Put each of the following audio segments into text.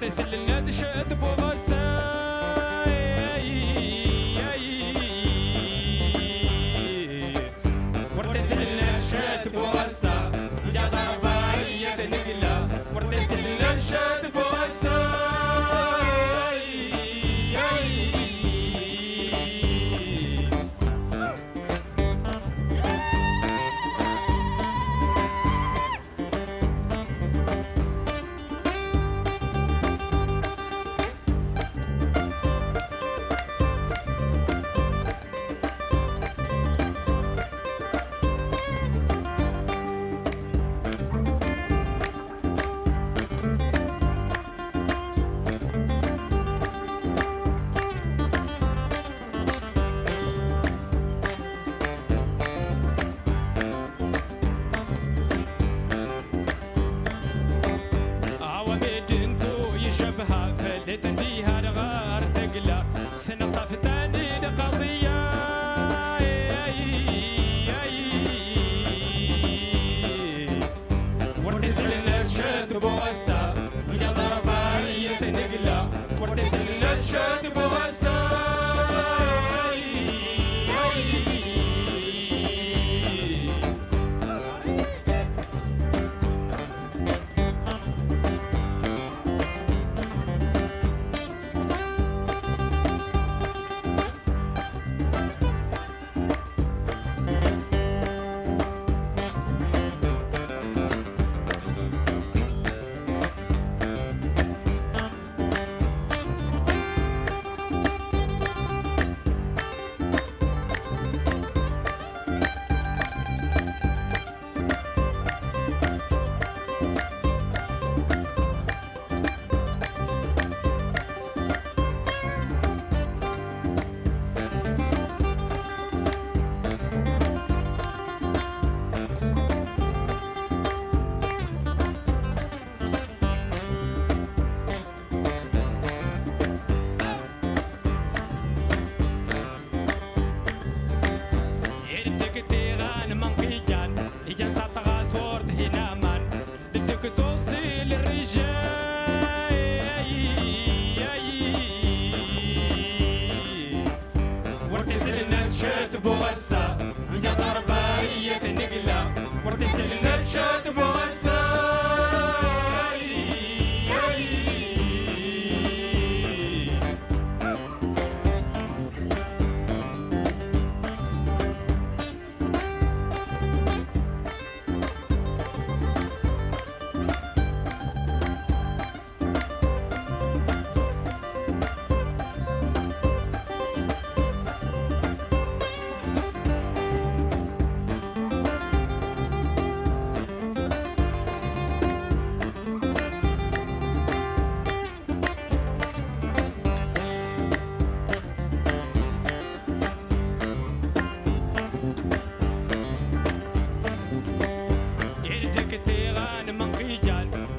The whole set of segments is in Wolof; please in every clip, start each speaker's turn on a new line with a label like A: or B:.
A: سلنا تشد بوغساي ورد سلنا تشد بوغسا يا ضرباي يا نقلا ورد سلنا تشد بوغساي تنديها الغار تقلى سنقف تاني القضية وردي سلنا تشد بوغسا يا ضرباية نقلى وردي سلنا تشد بوغسا توصل الرجال وردي سلنا تشد بوغسا يا ضرباية نقلة وردي سلنا تشد بوغسا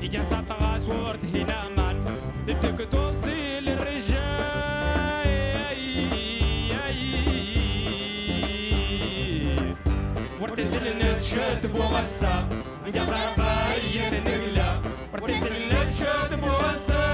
A: إجازة غاسورد هنا مان بدك توصل الرجال وردي سلنا تشد بوغسا يا ضرباية نقلة وردي سلنا تشد بوغسا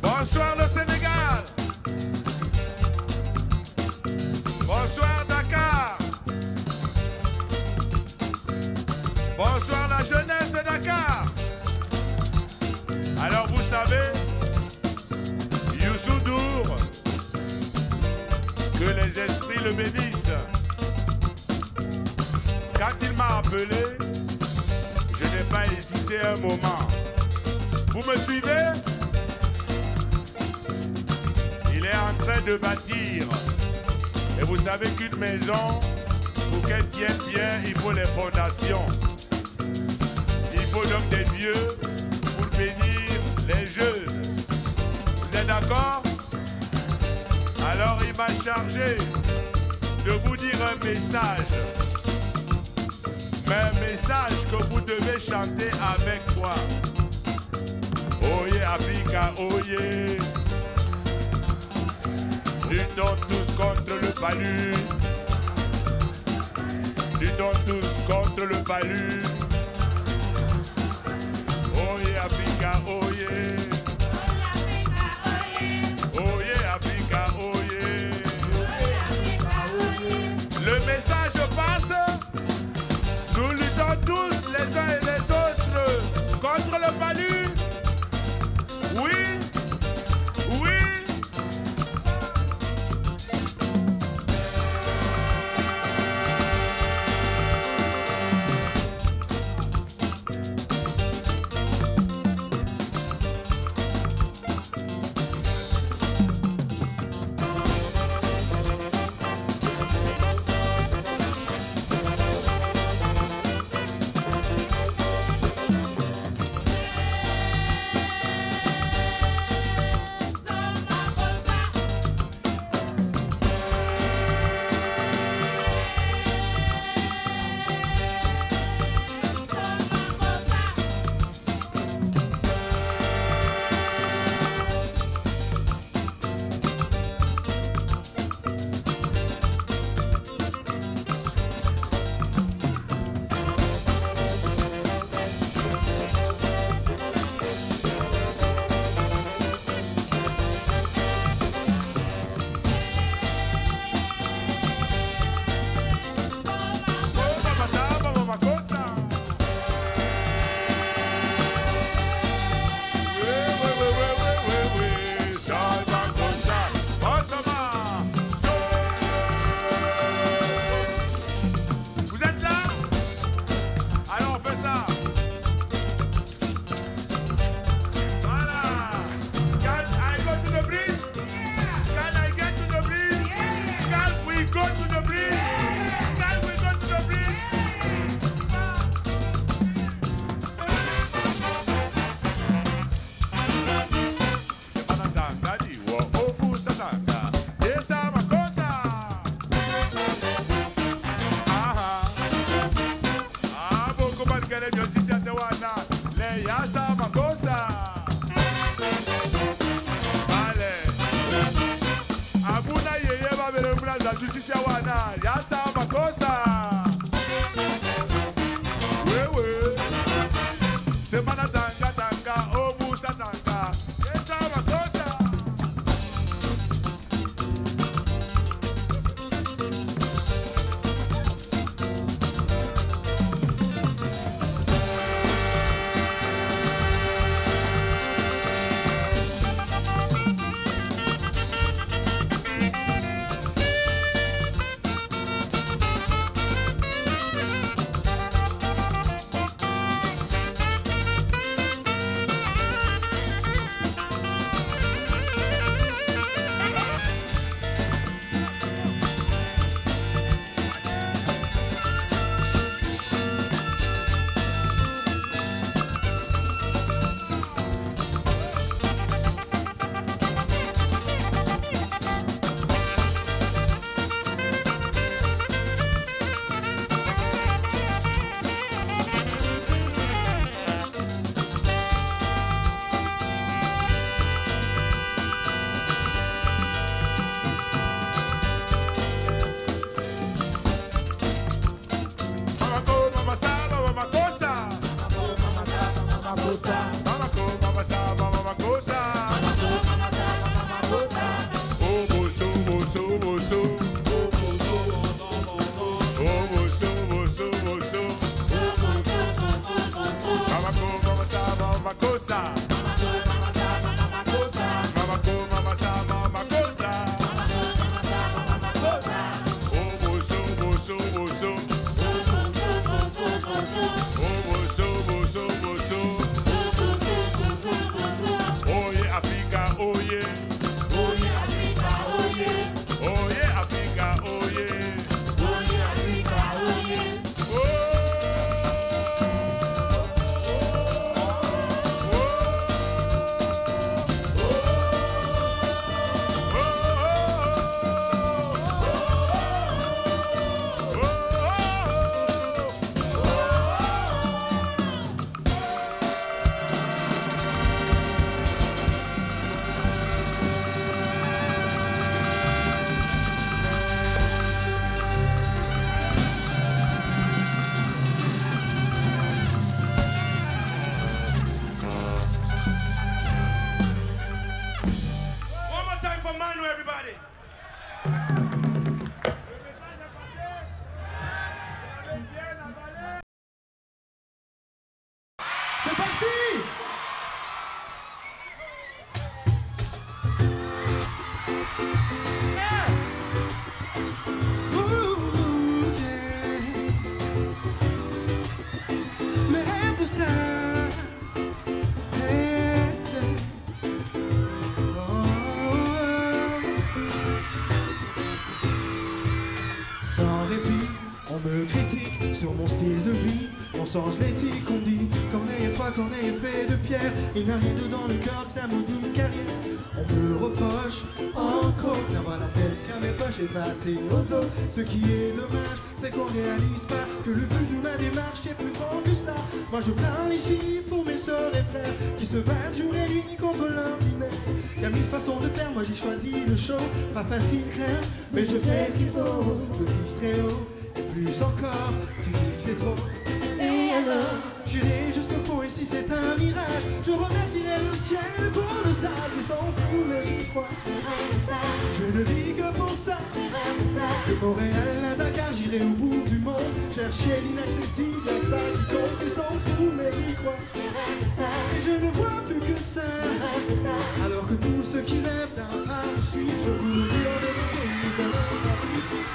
B: Bonsoir le Sénégal. Bonsoir Dakar. Bonsoir la jeunesse de Dakar. Alors vous savez, Youssou N'Dour, que les esprits le bénissent. Quand il m'a appelé, je n'ai pas hésité un moment. Vous me suivez? Il est en train de bâtir. Et vous savez qu'une maison, pour qu'elle tienne bien, il faut les fondations. Il faut donc des vieux pour bénir les jeunes. Vous êtes d'accord? Alors il m'a chargé de vous dire un message. Mais un message que vous devez chanter avec moi. Oye Africa, oye. Luttons tous contre le palu. Luttons tous contre le palu. Oye Africa, oye. Oye Africa, oye. Le message passe. Nous luttons tous les uns et les autres contre le palu. Oui, oui. oh yeah.
A: Oh yeah, Africa, oh yeah.
B: Oh yeah, Africa, oh yeah.
A: Oh yeah, Africa, oh yeah.
C: C'est parti! Hey! Ooh, yeah. Mes rêves de star. Hey, yeah. Oh. Sans répit, on me critique sur mon style de vie. Mensonge l'éthique, on dit Corneille est froid, Corneille est fait de pierre. Il n'a rien dedans le cœur que ça me dit une carrière. On me reproche encore d'avoir la tête qu'à mes poches et passer aux autres. Ce qui est dommage, c'est qu'on réalise pas que le but de ma démarche est plus grand que ça. Moi je parle ici pour mes sœurs et frères qui se battent jour et nuit contre l'ordinaire. Y a mille façons de faire, moi j'ai choisi le show. Pas facile, clair, mais je fais ce qu'il faut. Je vise très haut et plus encore, tu dis que c'est trop.
D: Et alors,
C: j'irai jusqu'au fond et si c'est un mirage, je remercierai le ciel pour le stade. Ils s'en foutent mais j'y crois. Je ne vis que pour ça. De Montréal à Dakar, j'irai au bout du monde, chercher l'inaccessible, y'a que ça qui compte. Ils s'en foutent mais j'y crois. Et je ne vois plus que ça. Alors que tous ceux qui rêvent d'un par-dessus, je vous le dis en vérité,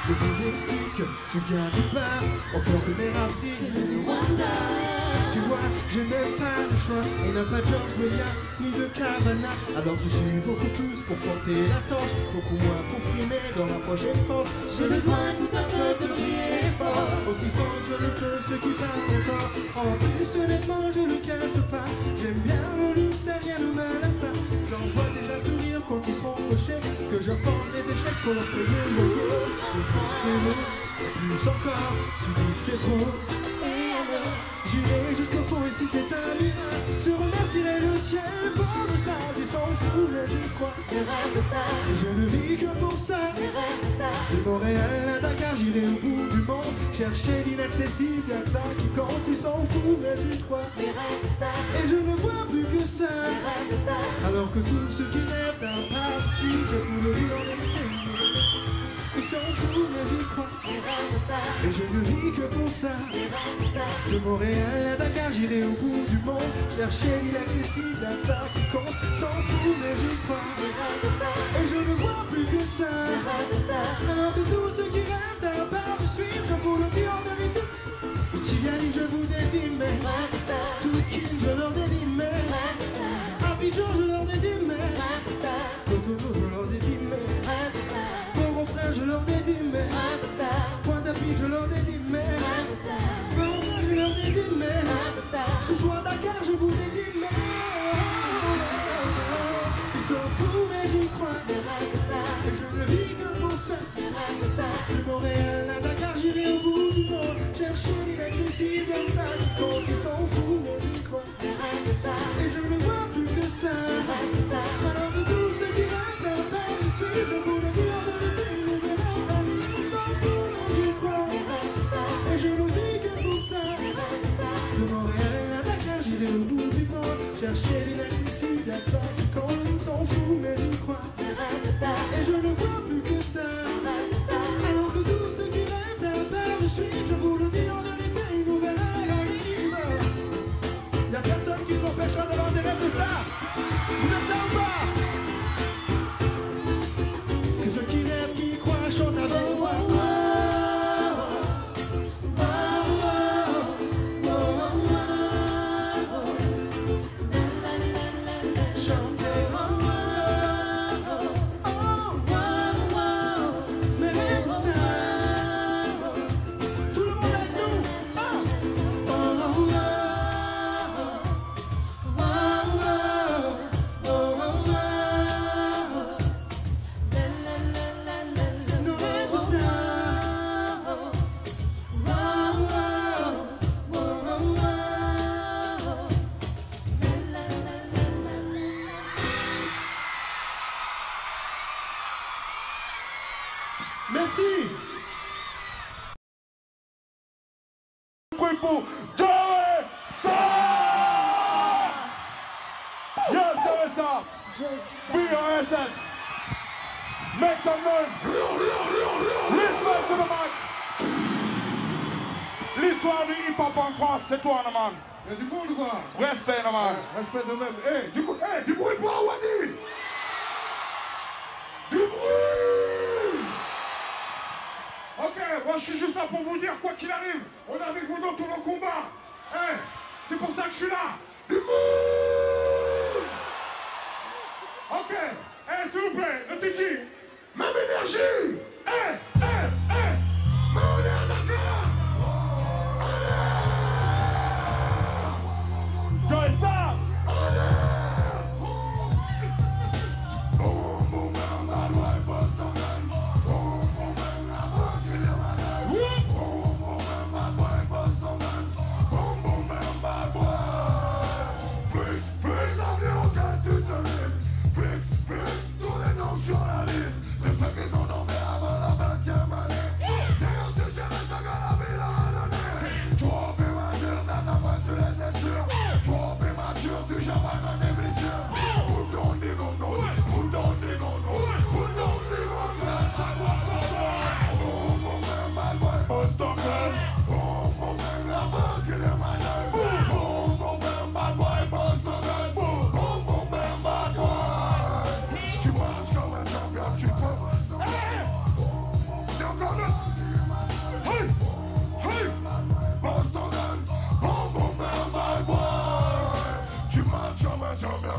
C: je vous explique, je viens du bar, au cœur de mer Afrique, c'est le Rwanda. Tu vois, je n'ai pas le choix, on n'a pas de George Weah, ni de Cavana. Alors je suis beaucoup plus pour porter la torche, beaucoup moins pour frimer dans la prochaine porte.
D: j'ai le droit tout un peu de briller fort.
C: Aussi fort que je le peux, ceux qui parlent encore. En plus, honnêtement, je le cache pas. J'aime bien le luxe, et rien de mal à ça. J'en vois déjà sourire quand ils seront fauchés, que je prendrai des chèques pour leur payer le loyer. Je fais tes mots, et plus encore, tu dis que c'est trop.
D: Et alors,
C: J'irai jusqu'au fond et si c'est un miracle, je remercierai le ciel pour le stade. Ils s'en foutent, mais j'y crois.
D: le rêve de star,
C: Et je ne vis que pour ça.
D: le rêve de star,
C: De Montréal à Dakar, j'irai au bout du monde, chercher l'inaccessible, y'a que ça qui compte. Ils s'en foutent, mais j'y crois.
D: le rêve de star,
C: Et je ne vois plus que ça.
D: le rêve de star,
C: Alors que tous ceux qui rêvent d'un par-dessus, je vous le dis en vérité. Ils s'en foutent, mais j'y crois.
D: le rêve de star,
C: Et je ne vis que pour ça.
D: le rêve de star,
C: De Montréal à Dakar, j'irai au bout du monde, chercher l'inaccessible, y'a que ça qui compte. S'en fout, mais j'y crois.
D: le rêve de star,
C: Et je ne vois plus que ça.
D: le rêve de star,
C: Alors que tous ceux qui rêvent d'un par-dessus, je vous le dis en vérité. Itigali, je vous dédie, mais
D: le rêve de star,
C: tout qui je leur dédie, mais
D: le rêve de star,
C: Abidjan, je leur dédie, mais
D: le rêve de star,
C: Cotonou, je leur dédie, mais
D: le rêve de star,
C: Port-au-Prince, je leur dédie, mais
D: le rêve de star,
C: Pointe-à-Pitre, je leur dédie, mais
D: le rêve de star,
C: Port-au-Prince, je leur dédie, mais
D: le rêve de star,
C: ce soir Dakar, je vous dédie, mais ils s'en foutent, mais j'y crois.
D: le rêve de star,
C: Et je ne vis que pour ça.
D: le rêve de star,
C: De Montréal à Dakar, j'irai au bout du monde, chercher l'inaccessible, y'a que ça qui compte. Ils s'en foutent, mais Merci.
B: Pour Joey Star! Yes, sir. BRSS. Make some noise. Respect to the max. L'histoire du hip-hop en France, c'est toi, man.
C: Il y a du monde ou quoi?
B: Respect, man.
C: Respect de même. Hey, du bruit pour Awadi. Du bruit. Ok, moi je suis juste là pour vous dire, quoi qu'il arrive, on est avec vous dans tous vos combats. Hey, c'est pour ça que je suis là. Du bruit. Ok, hey, s'il vous plaît, le Titi, même énergie. Hey, hey, hey. Mais on est en accord.
B: Joey Star!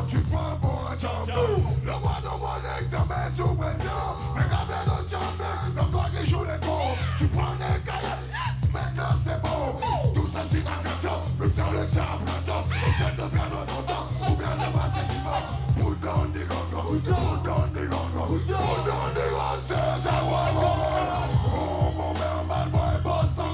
C: Tu prends pour un champion. Le roi dans mon nez, ta main sous pression. Fais graver notre champion, comme toi qui joue les cons. Tu prends des caillots, maintenant c'est bon. Tout ça c'est un carton, putain le diable attend. Essaie de perdre ton temps, ou bien de passer du vent. Put down the gongo, put down the gongo, put down the gongo, c'est ça, oh mon père, bad boy, Boston.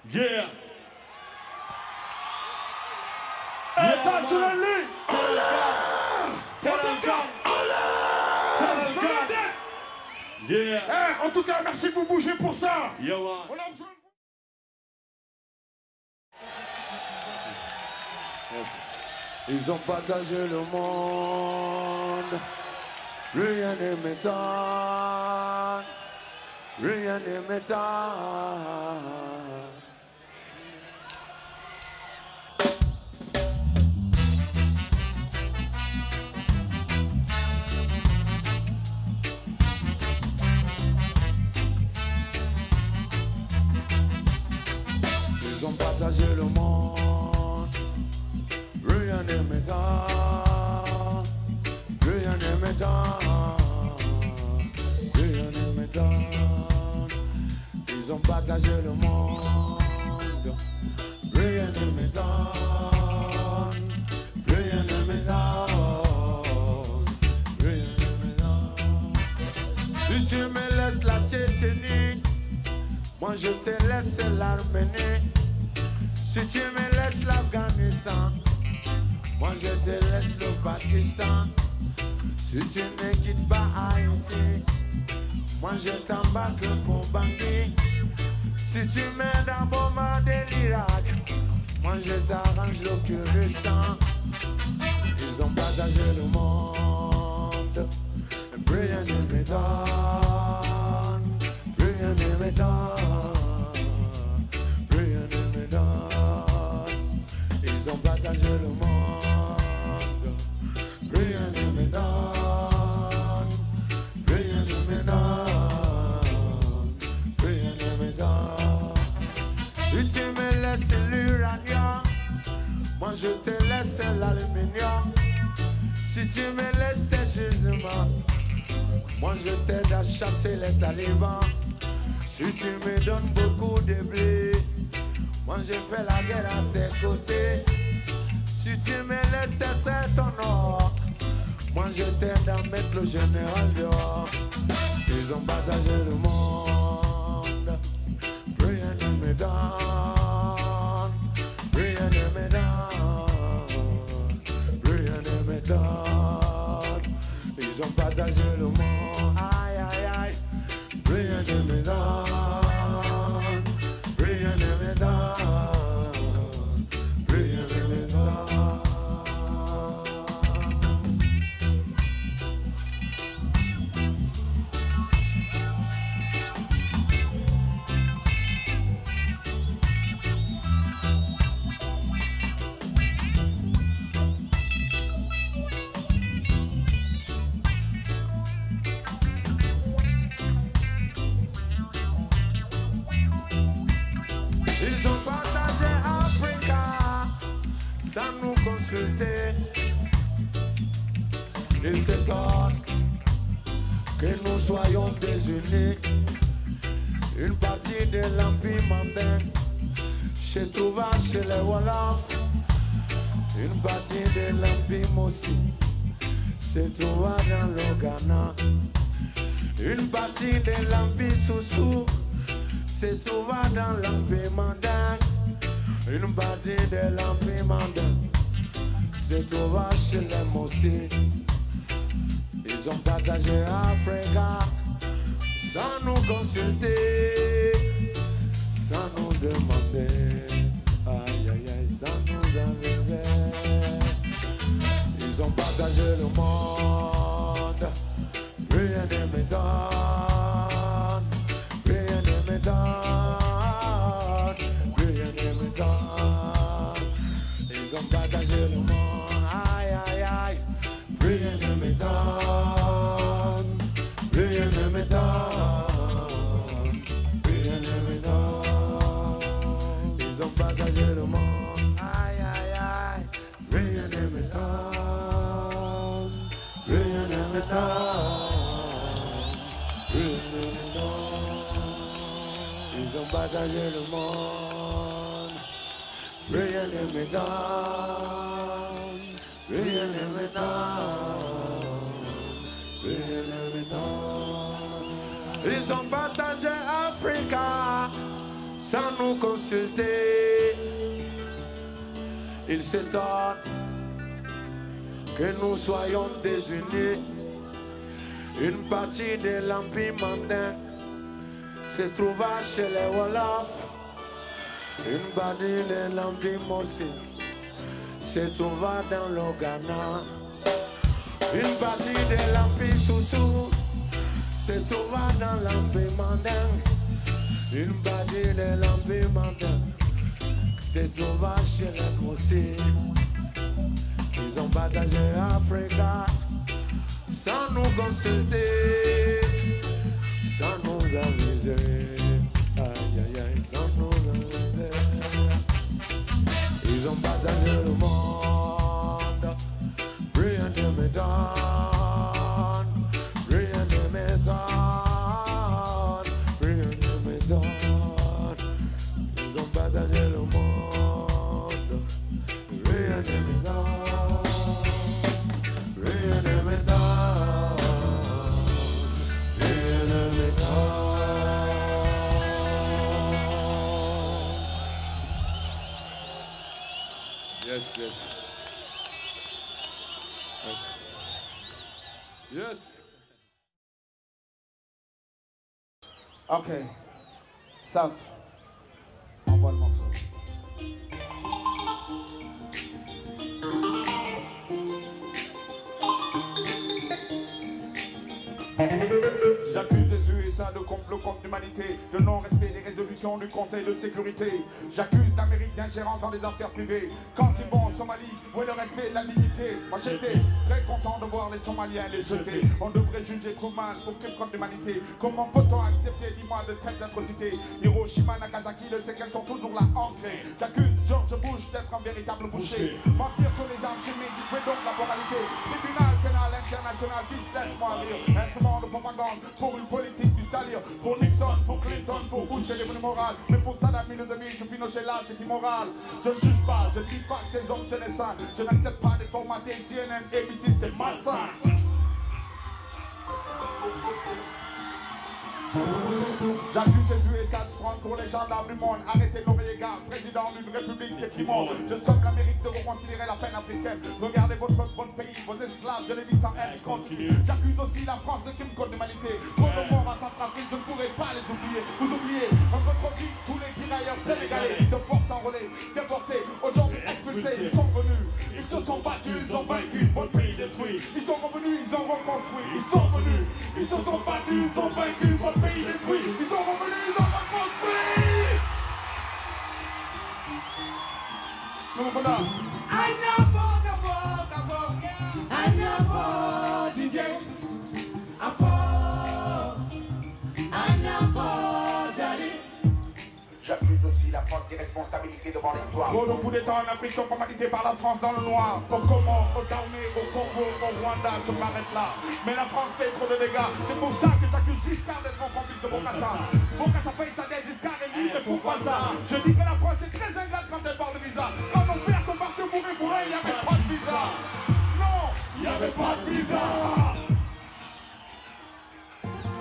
B: Yeah! Hey, touch the lead! Yeah!
C: Hey, en tout cas, merci de vous bouger pour ça!
B: Yo,
C: On a besoin de vous!
E: Yes. Ils ont partagé le monde, rien ne m'étonne, rien ne m'étonne. Ils ont partagé le monde, rien ne m'étonne, rien ne m'étonne, rien ne m'étonne. Ils ont partagé le monde, rien ne m'étonne, rien ne m'étonne, rien ne m'étonne. Si tu me laisses la Tchétchénie, moi je te laisse l'Arménie. Si tu me laisses l'Afghanistan, moi je te laisse le Pakistan. Si tu ne quittes pas Haïti, moi je t'embarque pour Bangui. Si tu m'aides à bombarder l'Irak, moi je t'arrange le Kurdistan. Ils ont partagé le monde, rien ne m'étonne, rien ne m'étonne, rien ne m'étonne. Ils ont partagé le monde, rien ne m'étonne, rien ne m'étonne, rien ne m'étonne. Si tu me laisses l'uranium, moi je te laisse l'aluminium. Si tu me laisses tes gisements, moi je t'aide à chasser les talibans. Si tu me donnes beaucoup de blé, moi je fais la guerre à tes côtés. Si tu me laisses c'est ton or, moi je t'aide à mettre le général dehors. Ils ont partagé le monde, rien ne me donne, rien ne me donne, rien ne me donne. Ils ont partagé le monde, aïe aïe aïe, rien ne me donne, rien ne me donne, rien ne me donne. Ils ont partagé Africa sans nous consulter. Ils s'étonnent que nous soyons désunis. Une partie de l'Empire mandin se trouva chez les Wolofs. Une partie de l'Empire Mossi se trouva dans le Ghana. Une partie de l'Empire Soussou se trouva dans l'Empire mandin. Une partie de l'Empire mandin se trouva chez les Mossi. Ils ont partagé Africa sans nous consulter, sans nous demander, aïe aïe aïe, sans nous demander. Ils ont partagé le monde, rien ne me donne, rien ne me donne, rien ne me donne. Ils ont partagé le monde, aïe aïe aïe, rien ne me donne, rien ne me donne, rien ne me donne. Ils ont partagé le monde, aïe aïe aïe, rien ne me donne, rien ne me donne, rien ne me donne. Ils ont partagé le monde, rien ne me donne, rien ne me donne, rien ne me donne. Ils ont partagé Africa sans nous consulter. Ils s'étonnent que nous soyons désunis. Une partie de l'Empire mandin se trouva chez les Wolofs. Une partie de l'Empire Mossi se trouva dans le Ghana. Une partie de l'Empire Soussou se trouva dans l'Empire mandin. Une partie de l'Empire mandin se trouva chez les Mossi. Ils ont partagé Africa sans nous consulter, sans nous aviser, aïe aïe aïe, sans nous aviser. Ils ont partagé le monde, rien ne me donne, rien ne me donne, rien ne me donne. Ils ont partagé le monde, rien ne me donne, rien ne me donne, rien ne me donne. Yes, yes. Yes.
F: Ok. Saf. Envoie le morceau.
G: J'accuse les USA de complot contre l'humanité, de non-respect des résolutions du Conseil de sécurité. J'accuse l'Amérique d'ingérence dans les affaires privées. Quand ils vont en Somalie, où est le respect de la dignité? Moi j'étais très content de voir les Somaliens les jeter. On devrait juger Truman pour crime contre l'humanité. Comment peut-on accepter, dis-moi, de telles atrocités? Hiroshima, Nagasaki, le sait qu'elles sont toujours là ancrées. J'accuse George Bush d'être un véritable boucher. Mentir sur les armes chimiques, où est donc la moralité? Tribunal pénal international, 10, laisse-moi rire. Instrument de propagande pour une politique du salir. Pour Nixon, pour Clinton, pour Bush, c'est les morales. Mais pour Saddam, nos amis, je Pinochet là, c'est immoral. Je ne juge pas, je ne dis pas que ces hommes c'est les saints. Je n'accepte pas des formatés CNN, ABC, c'est malsain. J'accuse des USA de se prendre pour les gendarmes du monde. Arrêtez Noriega, président d'une république, c'est immonde. Je somme l'Amérique de reconsidérer la peine africaine. Regardez votre peuple, votre pays, vos esclaves, je l'ai dit sans haine, je continue. J'accuse aussi la France de crime contre l'humanité. Trop de morts en Centrafrique, je ne pourrai pas les oublier. Vous oubliez, un peu trop vite, tous les tirailleurs sénégalais de force enrôlés, déportés, aujourd'hui expulsés, ils sont venus. Ils se sont battus, ils ont vaincu, votre pays détruit. Ils sont revenus, ils ont reconstruit. Ils sont venus, ils se sont battus, ils ont vaincu, votre pays détruit. Ils sont revenus, ils ont reconstruit. Nous voilà.
H: J'accuse aussi la France d'irresponsabilité devant l'histoire.
G: Trop de coups d'État en Afrique sont commandés par la France dans le noir. Au Congo, au Dahomey, au Congo, au Rwanda, je m'arrête là. Mais la France fait trop de dégâts. C'est pour ça que j'accuse Giscard d'être en complice de Bokassa. Bokassa paye sa dette, Giscard est libre, mais pourquoi ça? Je dis que la France est très ingrate quand elle parle de visa. Quand nos pères sont partis mourir pour elle, il n'y avait pas de visa. Non, il n'y avait pas de visa.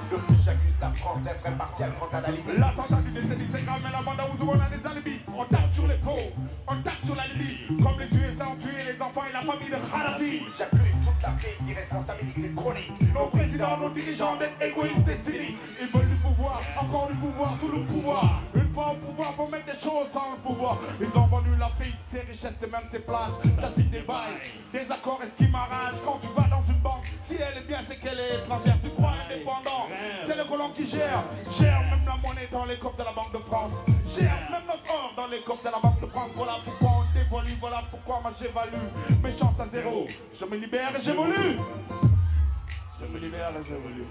H: De plus, j'accuse la France d'être impartiale quant à la Libye.
G: L'attentat du décennie c'est grave, mais la bande à Ouzour, on a des alibis. On tape sur les pauvres, on tape sur la Libye. Comme les USA ont tué les enfants et la famille de Kadhafi.
H: J'accuse toute l'Afrique d'irresponsabilité chronique.
G: Nos présidents, nos dirigeants d'être égoïstes et cyniques. Ils veulent du pouvoir, encore du pouvoir, tout le pouvoir. Une fois au pouvoir pour mettre des choses sans le pouvoir. Ils ont vendu l'Afrique, ses richesses et même ses plages. Ça signe des bails, des accords et ce qui m'arrange. Quand tu vas dans une banque, si elle est bien, c'est qu'elle est étrangère. Tu crois indépendant, c'est le colon qui gère même la monnaie dans les coffres de la Banque de France. Gère même notre or dans les coffres de la Banque de France. Voilà pourquoi on dévalue, voilà pourquoi moi j'évalue. Mes chances à zéro, je me libère et j'évolue. Je me libère et j'évolue.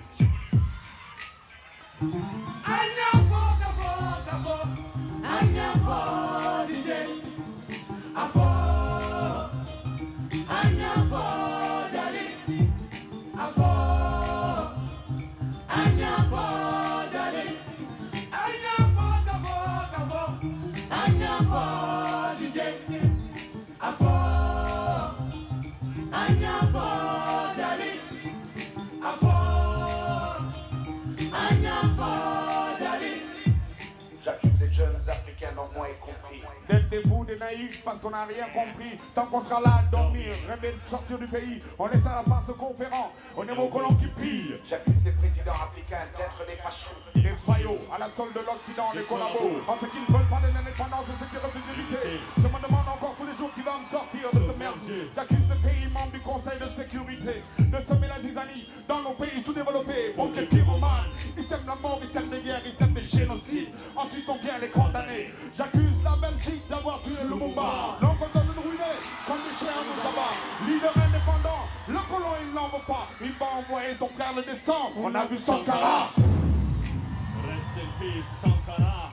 H: J'accuse les jeunes africains non moins compris.
G: D'être des fous, des naïfs, parce qu'on n'a rien compris. Tant qu'on sera là à dormir, rêver de sortir du pays, on laisse à la face aux conférents, on est vos colons qui pillent.
H: J'accuse les présidents africains d'être des fachos.
G: Les faillots, à la solde de l'Occident, les collabos. En ceux qui ne veulent pas de l'indépendance et ceux qui refusent de lutter. Je me demande encore tous les jours qui va me sortir de ce merdier. J'accuse les pays membres du Conseil de sécurité de semer la zizanie dans nos pays sous-développés. Pour que les pyromanes, ils sèment la mort, ils sèment des guerres, ils sèment des génocides. Ensuite on vient les condamner. J'accuse la Belgique d'avoir tué le Lumumba. Donc on donne une ruinée, comme des chiens nous abat. Leader indépendant, le colon il n'en veut pas. Il va envoyer son frère le descendre. On a vu Sankara.
A: Reste in peace, Sankara.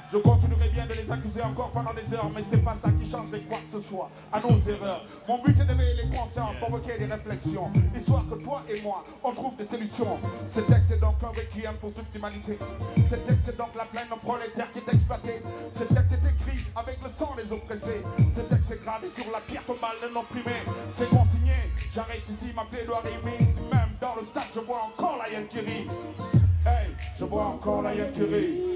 G: Je continuerai bien de les accuser encore pendant des heures, mais c'est pas ça qui change quoi que ce soit à nos erreurs. Mon but est d'éveiller les consciences, provoquer des réflexions, histoire que toi et moi, on trouve des solutions. Ce texte est donc un requiem pour toute l'humanité. Ce texte est donc la plaine prolétaire qui est exploitée. Ce texte est écrit avec le sang des oppressés. Ce texte est gravé sur la pierre tombale de l'opprimé. C'est consigné, j'arrête ici ma plaidoirie, mais ici même dans le sac, je vois encore la hyène qui rit. Hey, je vois encore la hyène qui rit.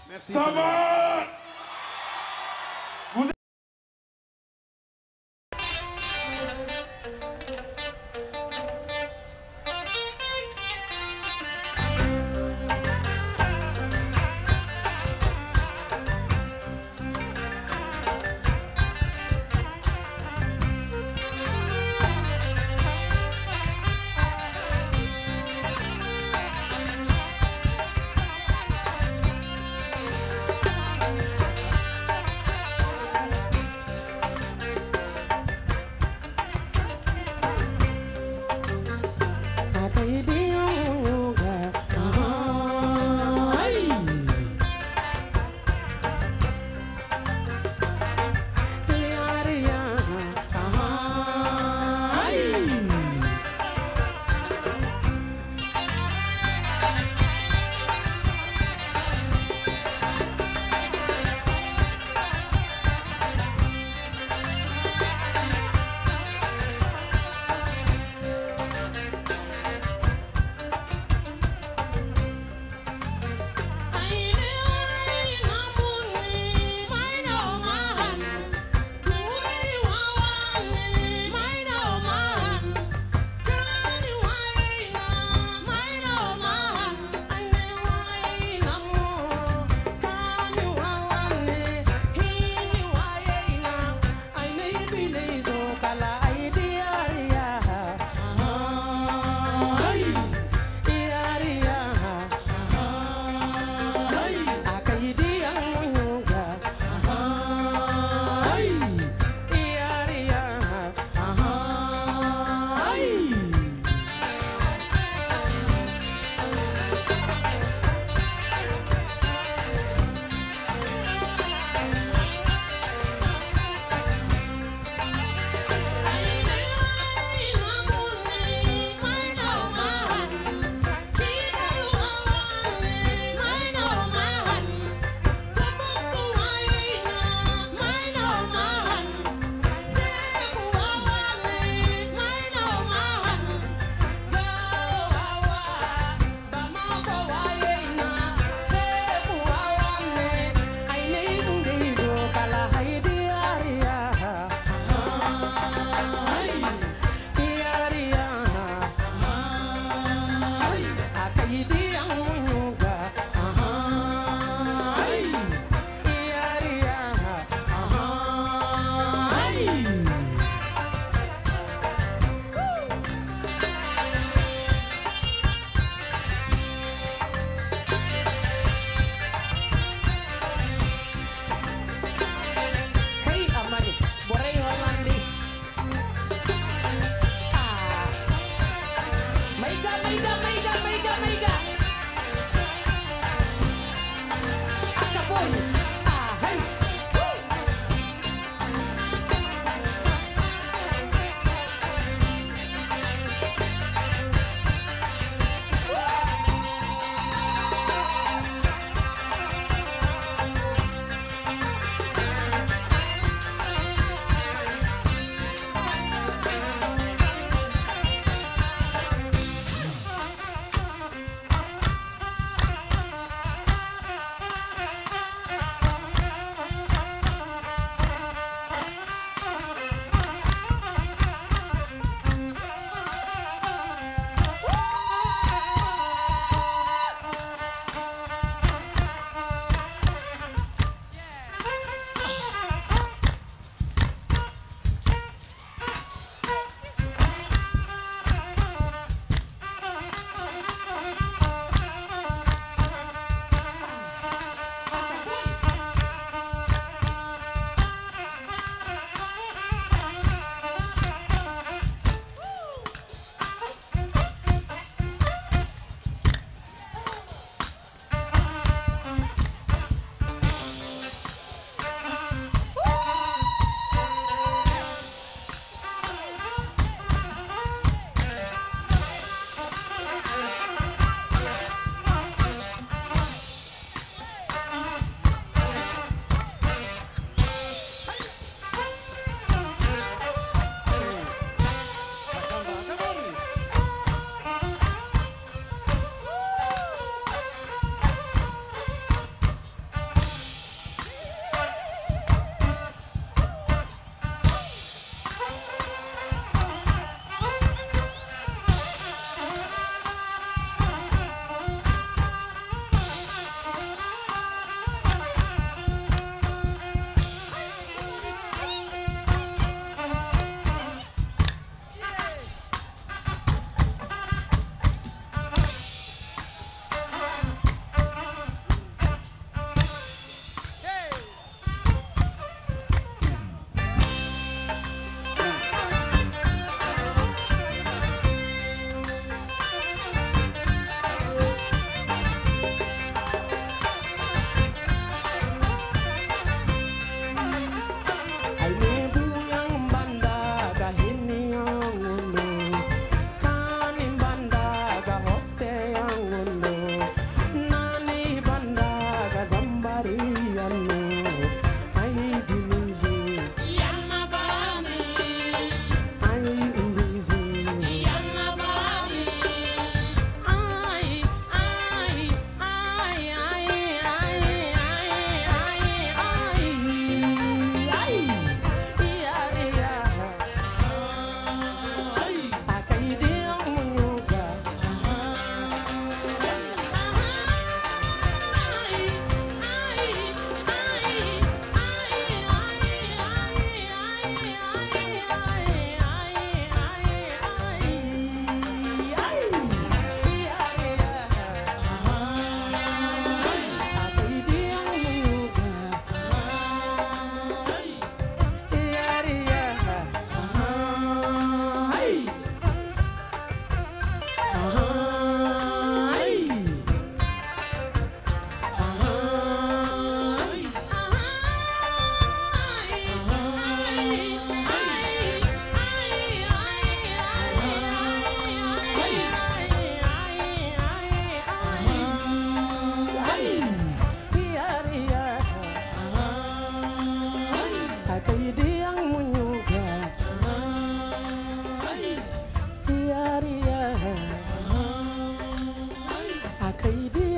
C: Merci.
G: Ça va. Vous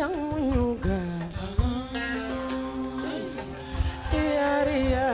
I: namunyuga Ria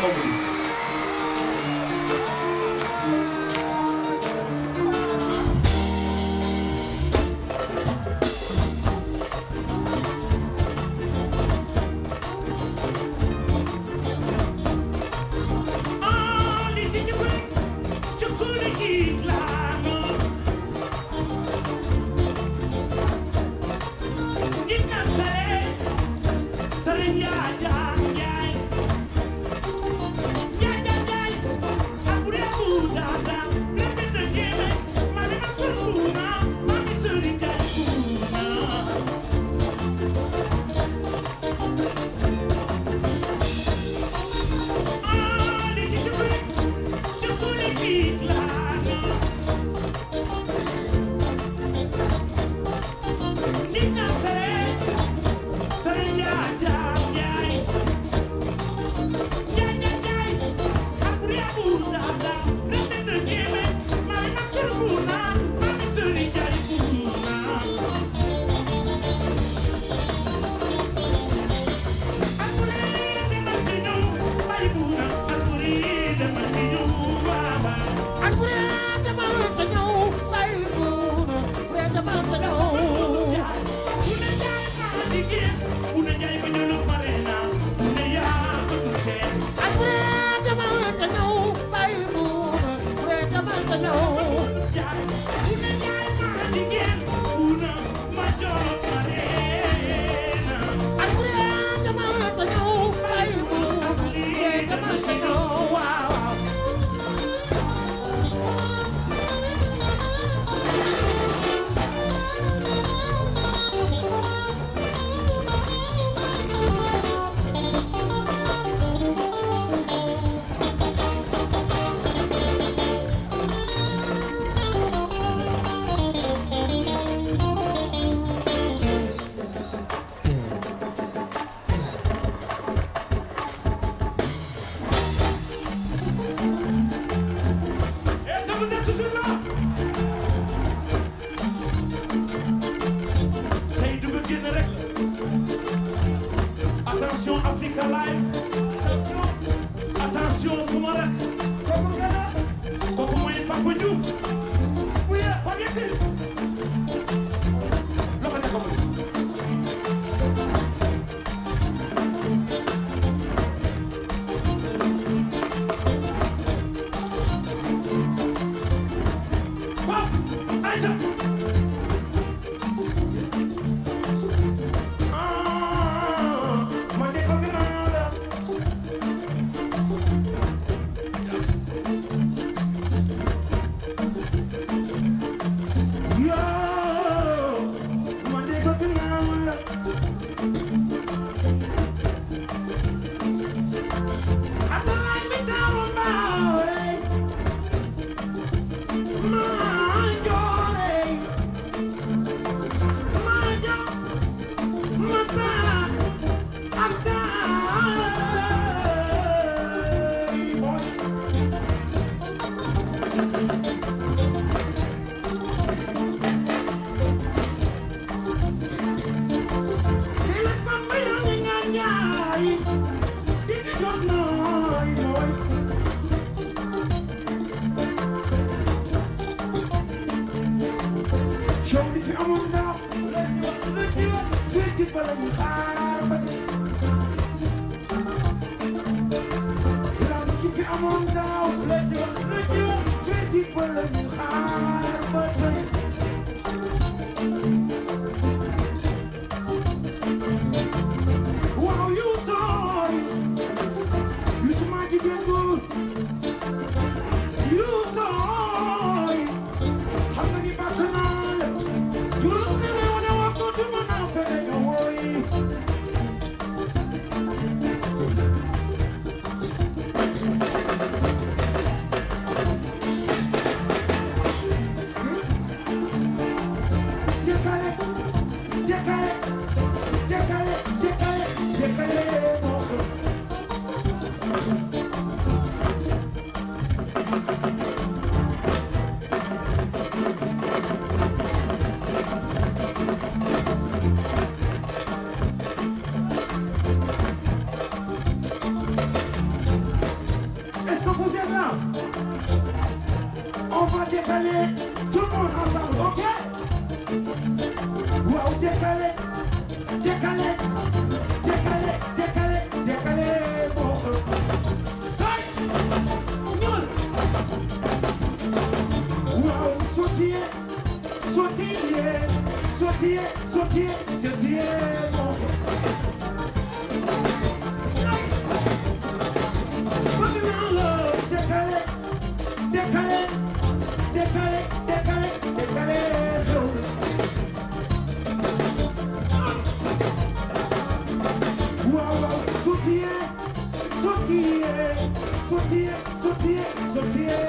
I: Fabrice.
C: On va décaler, tout le monde ensemble, ok? Wow, décaler, décaler, décaler, décaler, décaler, bon. Hey! Nul! Wow, sautiller, sautiller, sautiller, sautiller, sautiller, bon. Décaler, décaler, décaler, décaler, décaler, wow, wow, sautiller, sautiller, sautiller, sautiller, sautiller,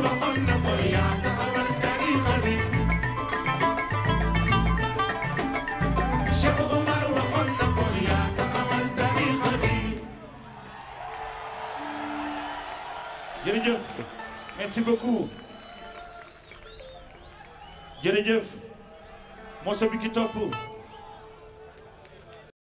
A: waxoon na ko yaa taxawal tariixa bi Cheikh Omar waxoon na ko yaa taxawal tariixa bi jërëjëf merci beaucoup jërëjëf morceau bi ki topp